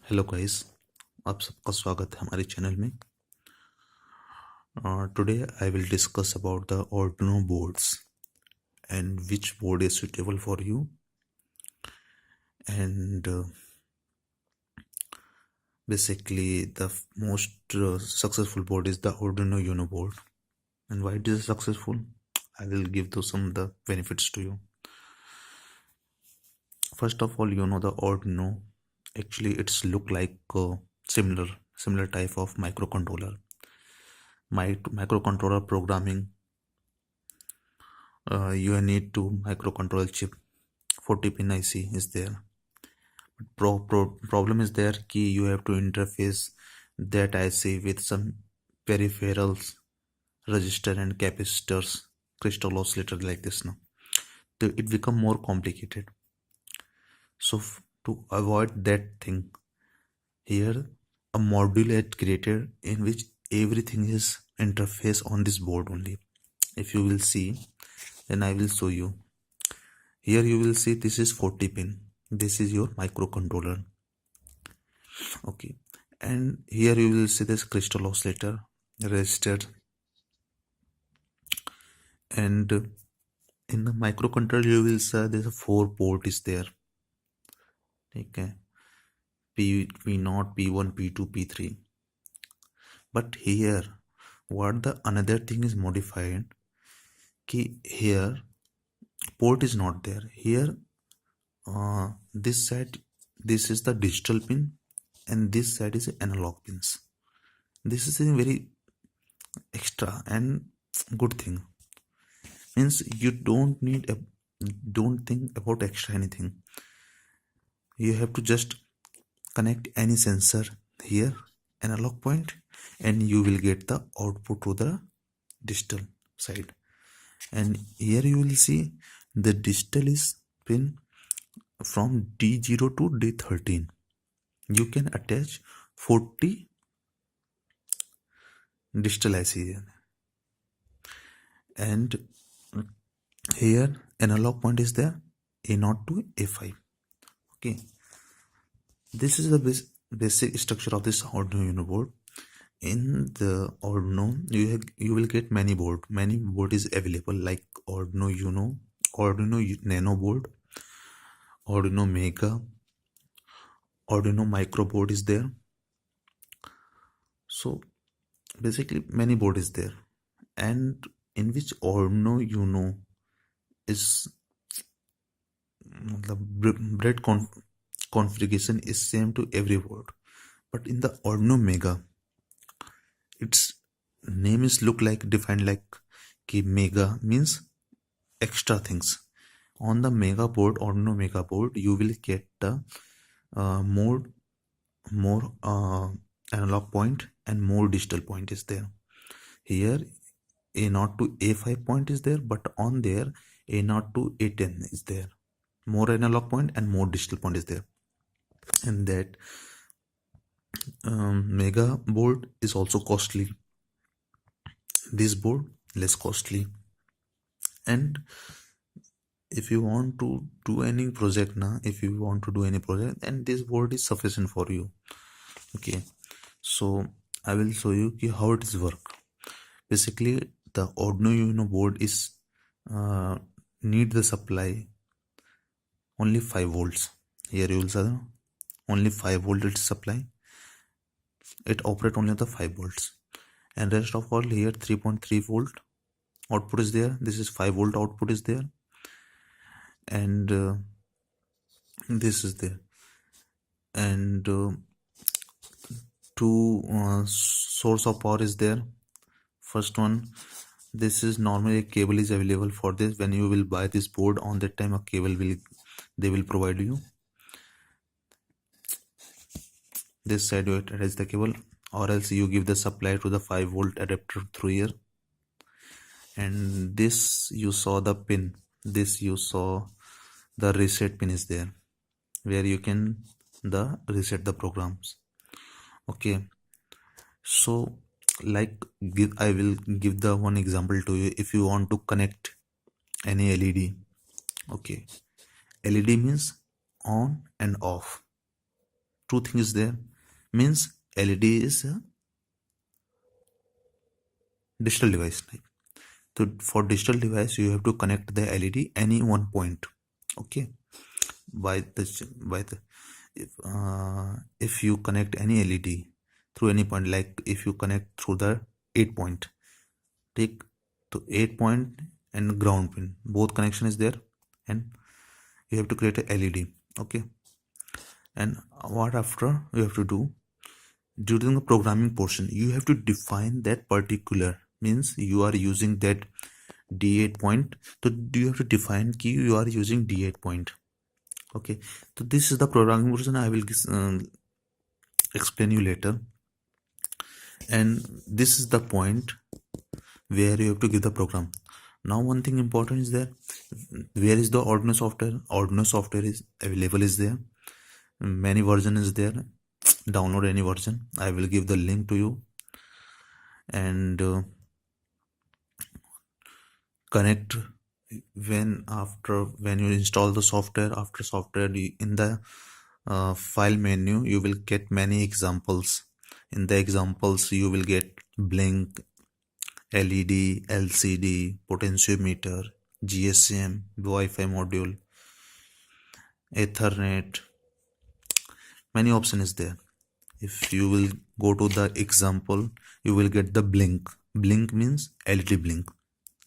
Hello guys, आप सबका स्वागत है हमारे चैनल में। Today I will discuss about the Arduino boards and which board is suitable for you. And basically the most successful board is the Arduino Uno board. And why it is successful? I will give some of the benefits to you. First of all, the Arduino, actually it's look like similar type of microcontroller. Microcontroller programming, you need to microcontrol chip. 40 pin IC is there. Problem is there कि you have to interface that IC with some peripherals, resistor and capacitors, crystal oscillator like this now. So it become more complicated. So to avoid that thing, here a module is created in which everything is interface on this board only. If you will see, then I will show you. Here you will see this is 40 pin. This is your microcontroller. Okay, and here you will see this crystal oscillator, resistor, and in the microcontroller you will see there's a 4 port is there. Okay, P0, P1, P2, P3. But here, what the another thing is modified? Ki here port is not there. Here, this side, this is the digital pin, and this side is analog pins. This is a very extra and good thing. Means you don't think about extra anything. You have to just connect any sensor here, analog point, and you will get the output to the digital side. And here you will see the digital is pin from D0 to D13. You can attach 40 digital IC, and here analog point is there, A0 to A5. Okay, this is the basic structure of this Arduino Uno board. In the Arduino, you will get many board. Many board is available like Arduino Uno, Arduino Nano board, Arduino Mega, Arduino Micro board is there. So basically many board is there, and in which Arduino Uno is the bread configuration is same to every board. But in the Arduino Mega, its name is look like defined like ki Mega means extra things. On the Mega board, Arduino Mega board, you will get the more analog point and more digital point is there. Here A0 to A5 point is there, but on there A0 to A10 is there. More analog point and more digital point is there. And that Mega board is also costly. This board less costly. And if you want to do any project then this board is sufficient for you. Okay, so I will show you how it is work. Basically the Arduino Uno board is need the supply only 5 volts. Here you will see only 5 volt its supply. It operate only the 5 volts, and rest of all here 3.3 volt output is there. This is 5 volt output is there, and this is there, and two source of power is there. First one, this is normally a cable is available for this. When you will buy this board, on that time a cable they will provide you. This side you attach the cable, or else you give the supply to the 5 volt adapter through here. And this you saw the pin, this you saw the reset pin is there, where you can reset the programs. Okay, so like I will give the one example to you. If you want to connect any LED, okay, LED means on and off. two things there. Means LED is a digital device. So for digital device, you have to connect the LED any one point. Okay, by the if you connect any LED through any point, like if you connect through the 8 point, take to 8 point and ground pin, both connection is there, and you have to create a LED. Okay, and what after you have to do during the programming portion, you have to define that particular, means you are using that D8 point, so you have to define key you are using D8 point. Okay, so this is the programming portion. I will explain you later, and this is the point where you have to give the program. Now one thing important is that where is the Arduino software? Arduino software is available, is there, many version is there. Download any version, I will give the link to you, and connect when you install the software. After software, in the file menu you will get many examples. In the examples you will get blink, LED, LCD, potentiometer, GSM, Wi-Fi module, Ethernet, many options is there. If you will go to the example, you will get the blink. Blink means LED blink.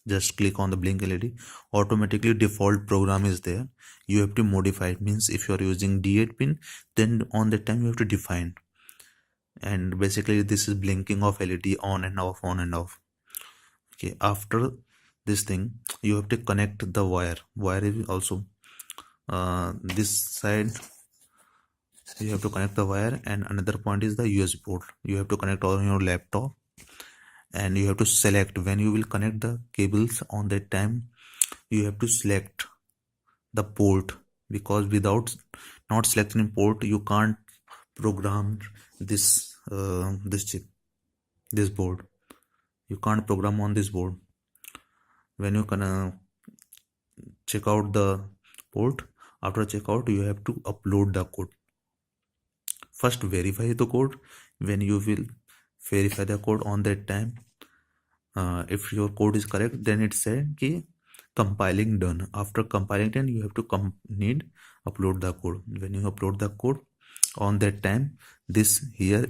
Just click on the blink LED. Automatically default program is there. You have to modify it. Means if you are using D8 pin, then on that time you have to define. And basically this is blinking of LED on and off, on and off. Okay, after this thing you have to connect the wire. Wire is also this side. You have to connect the wire, and another point is the USB port. You have to connect on your laptop, and you have to select when you will connect the cables. On that time you have to select the port, because without not selecting port you can't program this chip, this board. You can't program on this board. When you can check out the port, after checkout you have to upload the code. First verify the code. When you will verify the code, on that time if your code is correct, then it said ki compiling done. After compiling done, you have to upload the code. When you upload the code, on that time this here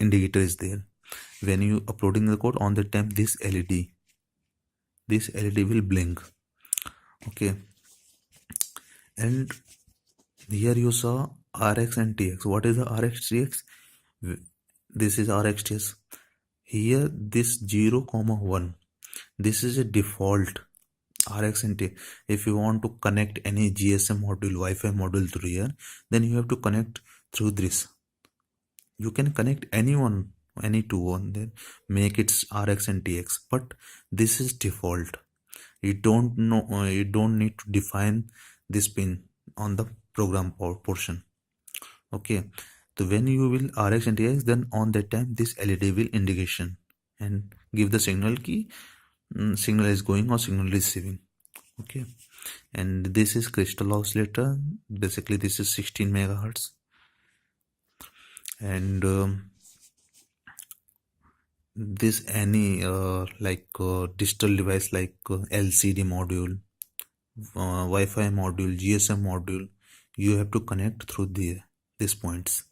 indicator is there. When you uploading the code, on that time this LED will blink. Okay, and here you saw RX and TX. What is the RX TX? This is RX TX. Here this 0,1, this is a default RX and TX. If you want to connect any GSM module, Wi-Fi module through here, then you have to connect through this. You can connect any two on there, make it RX and TX, but this is default. You don't need to define this pin on the program portion. Okay, so when you will RX and TX, then on that time this LED will indication and give the signal key, signal is going or signal receiving. Okay, and this is crystal oscillator. Basically this is 16 megahertz, and this any digital device like LCD module, Wi-Fi module, GSM module, you have to connect through these points.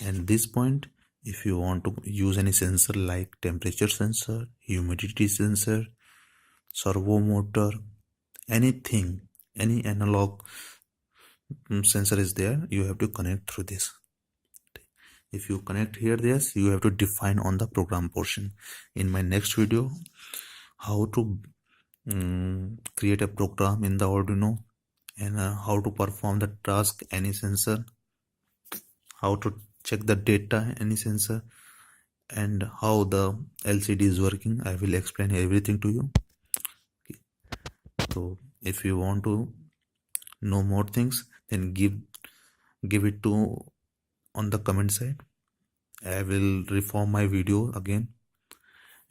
And this point, if you want to use any sensor like temperature sensor, humidity sensor, servo motor, anything, any analog sensor is there, you have to connect through this. If you connect here, this you have to define on the program portion. In my next video, how to create a program in the Arduino, and how to perform the task any sensor, how to check the data any sensor, and how the LCD is working. I will explain everything to you. Okay. So if you want to know more things, then give it to on the comment side. I will reform my video again,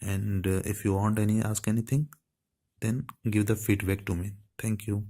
and if you want ask anything, then give the feedback to me. Thank you.